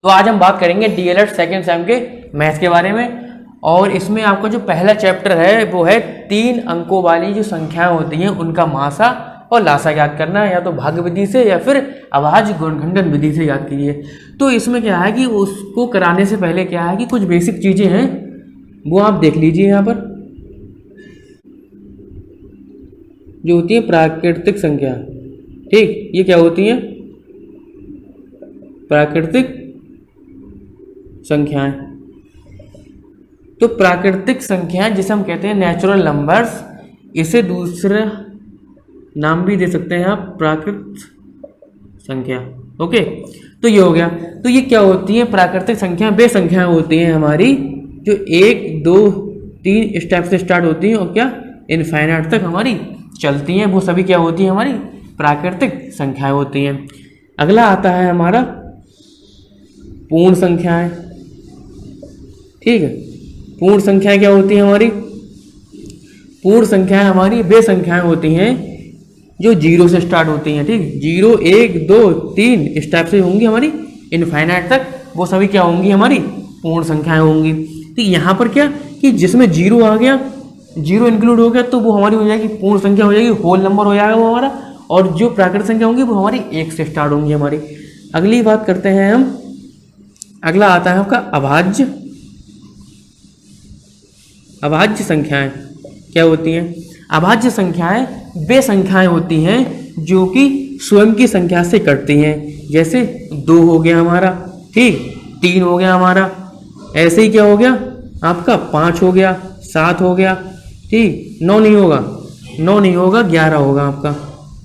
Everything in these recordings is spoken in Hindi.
तो आज हम बात करेंगे डीएलएड सेकेंड सेम के मैथ्स के बारे में। और इसमें आपका जो पहला चैप्टर है वो है 3 अंकों वाली जो संख्याएं होती हैं उनका मासा और लासा याद करना, या तो भाग विधि से या फिर अभाज्य गुणनखंडन विधि से याद कीजिए। तो इसमें क्या है कि उसको कराने से पहले क्या है कि कुछ बेसिक चीज़ें हैं वो आप देख लीजिए। यहाँ पर जो होती है प्राकृतिक संख्या, ठीक, ये क्या होती है? प्राकृतिक संख्याएं। तो प्राकृतिक संख्याएं जिसे हम कहते हैं नेचुरल नंबर्स, इसे दूसरा नाम भी दे सकते हैं आप प्राकृत संख्या। ओके, तो ये हो गया। तो ये क्या होती है? प्राकृतिक संख्या वे संख्याएं होती हैं हमारी जो 1, 2, 3 स्टेप से स्टार्ट होती हैं और क्या इनफाइनाइट तक हमारी चलती हैं। वो सभी क्या होती हैं? हमारी प्राकृतिक संख्याएं होती हैं। अगला आता है हमारा पूर्ण संख्याएं। ठीक है, पूर्ण संख्याएं क्या होती हैं हमारी? पूर्ण संख्याएं हमारी वे संख्याएं होती हैं जो 0 से स्टार्ट होती हैं। ठीक, 0, 1, 2, 3 स्टेप से होंगी हमारी इनफाइनाइट तक, वो सभी क्या होंगी? हमारी पूर्ण संख्याएं होंगी। तो यहाँ पर क्या कि जिसमें 0 आ गया, 0 इंक्लूड हो गया, तो वो हमारी हो जाएगी पूर्ण संख्या, हो जाएगी, होल नंबर हो जाएगा वो हमारा। और जो प्राकृतिक संख्या होंगी वो हमारी 1 से स्टार्ट होंगी हमारी। अगली बात करते हैं हम, अगला आता है आपका अभाज्य। अभाज्य संख्याएं क्या होती हैं? अभाज्य संख्याएं वे संख्याएं होती हैं जो कि स्वयं की संख्या से कटती हैं। जैसे 2 हो गया हमारा, ठीक, 3 हो गया हमारा, ऐसे ही क्या हो गया आपका 5 हो गया, 7 हो गया, ठीक, 9 नहीं होगा, 9 नहीं होगा, 11 होगा आपका,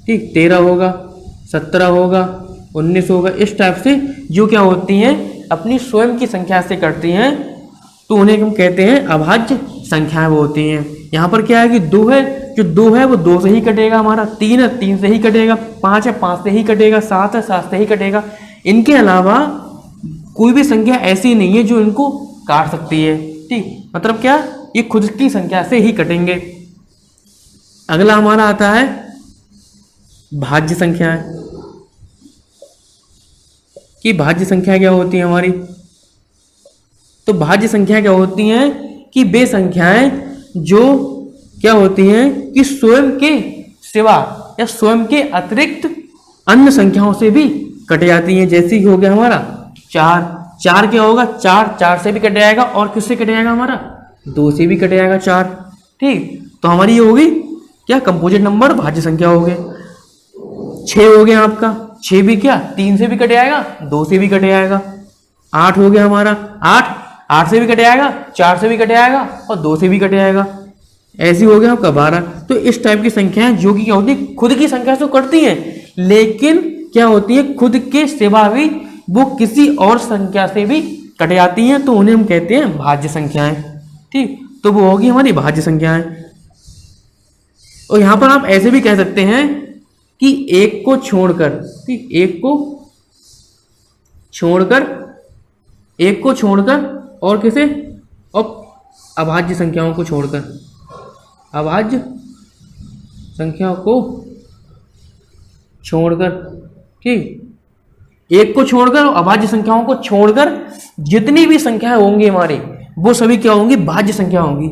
ठीक, 13 होगा, 17 होगा, 19 होगा। इस टाइप से जो क्या होती हैं अपनी स्वयं की संख्या से करती हैं, तो उन्हें हम कहते हैं अभाज्य संख्याएं वो होती हैं। यहाँ पर क्या है कि 2 है, जो 2 है वो 2 से ही कटेगा हमारा, 3 है 3 से ही कटेगा, 5 है 5 से ही कटेगा, 7 है 7 से ही कटेगा। इनके अलावा कोई भी संख्या ऐसी नहीं है जो इनको काट सकती है। ठीक, मतलब क्या, ये खुद की संख्या से ही कटेंगे। अगला हमारा आता है भाज्य संख्याएं। कि भाज्य संख्या क्या होती है हमारी? तो भाज्य संख्या क्या होती हैं कि वे संख्याएं जो क्या होती हैं कि स्वयं के सिवा या स्वयं के अतिरिक्त अन्य संख्याओं से भी कट जाती हैं। जैसे ही हो गया हमारा 4 क्या होगा? 4 से भी कट जाएगा, और किससे कट जाएगा हमारा? 2 से भी कट जाएगा 4। ठीक, तो हमारी ये होगी क्या कंपोजिट नंबर भाज्य संख्या हो गए। 6 हो गया आपका, 6 भी क्या 3 से भी कट जाएगा, 2 से भी कट जाएगा। 8 हो गया हमारा, 8 से भी कट जाएगा, 4 से भी कट जाएगा और 2 से भी कट जाएगा। ऐसी हो गया आपका 12। तो इस टाइप की संख्याएं जो कि क्या होती है खुद की संख्या से कटती हैं, लेकिन क्या होती है खुद के सिवा भी वो किसी और संख्या से भी कट जाती हैं, तो उन्हें हम कहते हैं भाज्य संख्याएं। ठीक, तो वो होगी हमारी भाज्य संख्याएं। और यहां पर आप ऐसे भी कह सकते हैं कि एक को छोड़कर, ठीक, एक को छोड़कर और किसे? और अभाज्य संख्याओं को छोड़कर, अभाज्य संख्याओं को छोड़कर, ठीक, एक को छोड़कर और अभाज्य संख्याओं को छोड़कर जितनी भी संख्याएं होंगी हमारी वो सभी क्या होंगी? भाज्य संख्या होंगी।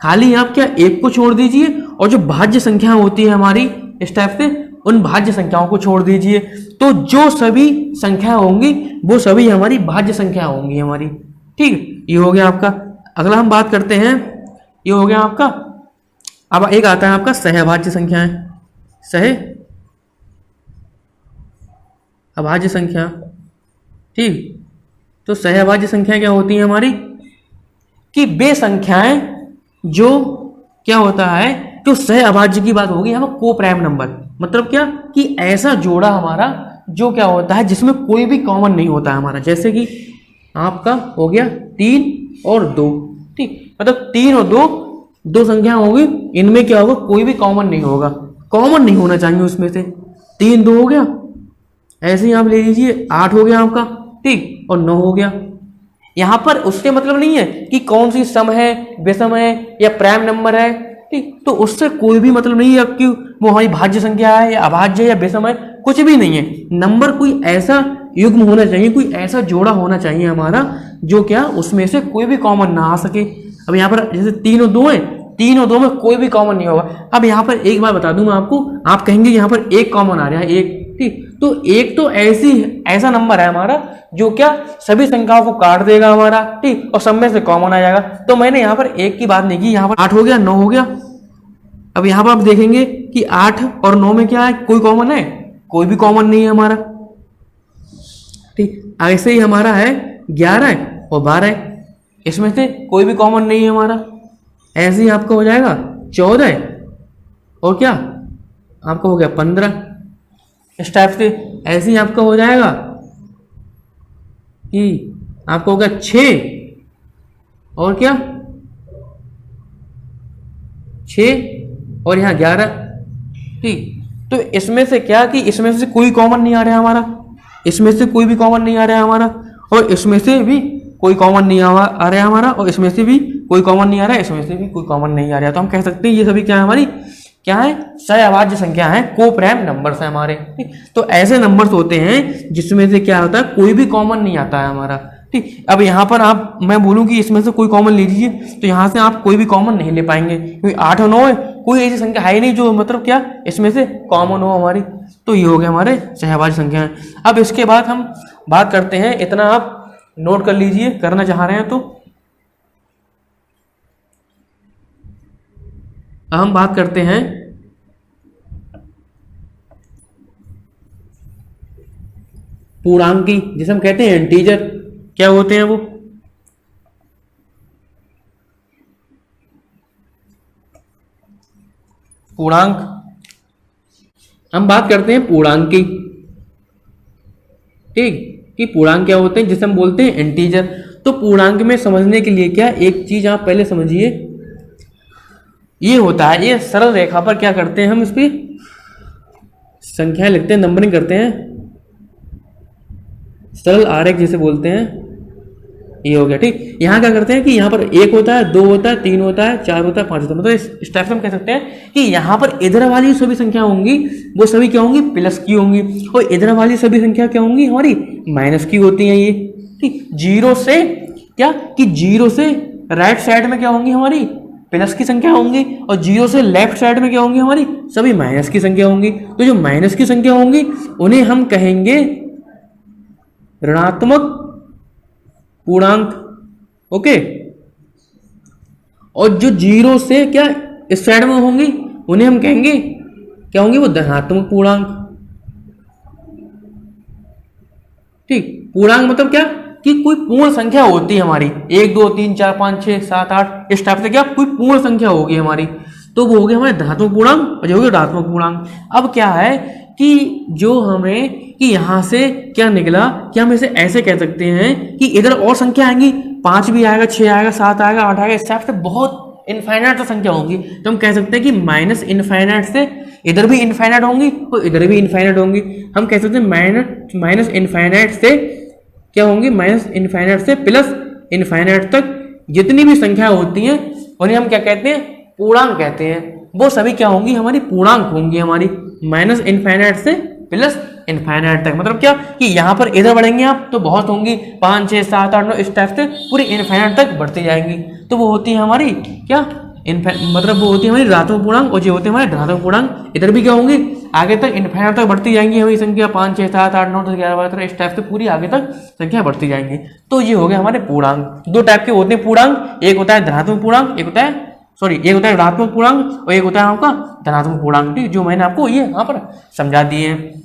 खाली आप क्या एक को छोड़ दीजिए और जो भाज्य संख्या होती है हमारी इस टाइप से उन भाज्य संख्याओं को छोड़ दीजिए, तो जो सभी संख्या होंगी वो सभी हमारी भाज्य संख्या होंगी हमारी। ठीक, ये हो गया आपका। अगला हम बात करते हैं, ये हो गया आपका। अब एक आता है आपका सहअभाज्य संख्याएं। सहअभाज्य संख्या, ठीक, तो सहअभाज्य संख्या क्या होती है हमारी? कि वे संख्याएं जो क्या होता है, तो सहअभाज्य की बात होगी हम को प्राइम नंबर, मतलब क्या कि ऐसा जोड़ा हमारा जो क्या होता है जिसमें कोई भी कॉमन नहीं होता है हमारा। जैसे कि आपका हो गया 3 और 2, ठीक, मतलब 3 और 2 संख्या होगी, इनमें क्या होगा? कोई भी कॉमन नहीं होगा, कॉमन नहीं होना चाहिए उसमें से। 3 2 हो गया, ऐसे ही आप ले लीजिए 8 हो गया आपका, ठीक, और 9 हो गया। यहां पर उससे मतलब नहीं है कि कौन सी सम है, विषम है या प्राइम नंबर है, ठीक, तो उससे कोई भी मतलब नहीं है कि वो हमारी भाज्य संख्या है या अभाज्य या विषम है, कुछ भी नहीं है। नंबर कोई ऐसा युग्म होना चाहिए, कोई ऐसा जोड़ा होना चाहिए हमारा जो क्या उसमें से कोई भी कॉमन ना आ सके। अब यहाँ पर जैसे 3 और 2 है, 3 और 2 में कोई भी कॉमन नहीं होगा। अब यहाँ पर एक बार बता दूं मैं आपको, आप कहेंगे यहाँ पर एक कॉमन आ रहा है, एक, ठीक, तो एक तो ऐसा नंबर है हमारा जो क्या सभी संख्याओं को काट देगा हमारा, ठीक, और सब में से कॉमन आ जाएगा। तो मैंने यहाँ पर एक की बात नहीं की, यहाँ पर 8 हो गया, 9 हो गया। अब यहाँ पर आप देखेंगे कि 8 और 9 में क्या है, कोई कॉमन है, कोई भी कॉमन नहीं है हमारा, ठीक। ऐसे ही हमारा है 11 और 12, इसमें से कोई भी कॉमन नहीं है हमारा। ऐसे ही आपका हो जाएगा 14 और क्या आपका हो गया 15, इस टाइप से। ऐसे ही आपका हो जाएगा कि आपका हो गया 6 और क्या 6 और यहाँ 11, ठीक। तो इसमें से क्या कि इसमें से कोई कॉमन नहीं आ रहा है हमारा, इसमें से कोई भी कॉमन नहीं आ रहा है हमारा, और इसमें से भी कोई कॉमन नहीं आ रहा है हमारा, और इसमें से भी कोई कॉमन नहीं आ रहा है, इसमें से भी कोई कॉमन नहीं आ रहा है। तो हम कह सकते हैं ये सभी क्या है हमारी, क्या है, सहअभाज्य संख्या है, कोप्राइम नंबर्स है हमारे, ठीक। तो ऐसे नंबर्स होते हैं जिसमें से क्या होता है, कोई भी कॉमन नहीं आता है हमारा, ठीक। अब यहाँ पर मैं बोलूँ कि इसमें से कोई कॉमन ले लीजिए, तो यहाँ से आप कोई भी कॉमन नहीं ले पाएंगे, क्योंकि 8 और 9 है, कोई ऐसी संख्या है ही नहीं जो मतलब क्या इसमें से कॉमन हो हमारी। तो ये हो गया हमारे सहअभाज्य संख्या। अब इसके बाद हम बात करते हैं, इतना आप नोट कर लीजिए, करना चाह रहे हैं तो। हम बात करते हैं पूर्णांक की, जिसे हम कहते हैं इंटीजर। क्या होते हैं वो, पूर्णांक। हम बात करते हैं पूर्णांक की, ठीक, कि पूर्णांक क्या होते हैं, जिसे हम बोलते हैं इंटीजर। तो पूर्णांक में समझने के लिए क्या, एक चीज आप पहले समझिए, ये होता है, ये सरल रेखा पर क्या करते हैं हम, इस पे संख्याएं लिखते हैं, नंबरिंग करते हैं, सरल आरेख जिसे बोलते हैं, ये हो गया, ठीक। यहाँ क्या करते हैं कि यहाँ पर 1 होता है, 2 होता है, 3 होता है, 4 होता है, 5 होता है, मतलब इस टाइप से हम कह सकते हैं कि यहाँ पर इधर वाली सभी संख्या होंगी वो सभी क्या होंगी, प्लस की होंगी, और इधर वाली सभी संख्या क्या होंगी हमारी, माइनस की होती हैं ये, ठीक। जीरो से क्या कि जीरो से राइट साइड में क्या होंगी हमारी, प्लस की संख्या होंगी, और जीरो से लेफ्ट साइड में क्या होंगी हमारी, सभी माइनस की संख्या होंगी। तो जो माइनस की संख्या होंगी उन्हें हम कहेंगे ऋणात्मक पूर्णांक, ओके। और जो जीरो से क्या इस साइड में होंगी उन्हें हम कहेंगे क्या होंगे, वो धनात्मक पूर्णांक, ठीक। पूर्णांक मतलब क्या कि कोई पूर्ण संख्या होती है हमारी, 1 2 3 4 5 6 7 8, इस टाइप से क्या कोई पूर्ण संख्या होगी हमारी, तो वो हो गया हमारे धनात्मक पूर्णांक और जो हो गया ऋणात्मक पूर्णांक। अब क्या है कि जो हमें कि यहाँ से क्या निकला कि हम इसे ऐसे कह सकते हैं कि इधर और संख्या आएंगी, 5 भी आएगा, 6 आएगा, 7 आएगा, 8 आएगा, इस टाइप से बहुत इनफाइनाइट संख्या होंगी। तो हम कह सकते हैं कि माइनस इनफाइनाइट से इधर भी इनफाइनाइट होंगी और इधर भी इनफाइनाइट होंगी। हम कह सकते हैं माइनस इनफाइनाइट से क्या होंगी, माइनस इनफाइनाइट से प्लस इनफाइनाइट तक जितनी भी संख्या होती हैं उन्हें हम क्या कहते हैं, पूर्णांक कहते हैं। वो सभी क्या होंगी हमारी, पूर्णांक होंगी हमारी, माइनस इनफाइनाइट से प्लस इनफाइनाइट तक। मतलब क्या कि यहाँ पर इधर बढ़ेंगे आप तो बहुत होंगी, 5 6 7 8 9 इस टाइप से पूरी इनफाइनाइट तक बढ़ती जाएंगी। तो वो होती है हमारी क्या मतलब वो होती है हमारी ऋणात्मक पूर्णांक, और जो होते हैं हमारे धनात्मक पूर्णांक। इधर भी क्या होंगी, आगे तक इनफाइनाइट तक बढ़ती जाएंगी हमारी संख्या, 5 6 7 8 9 10 11 12 13 इस टाइप से पूरी आगे तक संख्या बढ़ती जाएंगी। तो ये हो गया हमारे पूर्णांक। दो टाइप के होते हैं पूर्णांक, एक होता है धनात्मक पूर्णांक, एक होता है ऋणात्मक पूर्णांक, और एक होता है आपका धनात्मक पूर्णांक, जो मैंने आपको ये यहाँ पर समझा दिए हैं।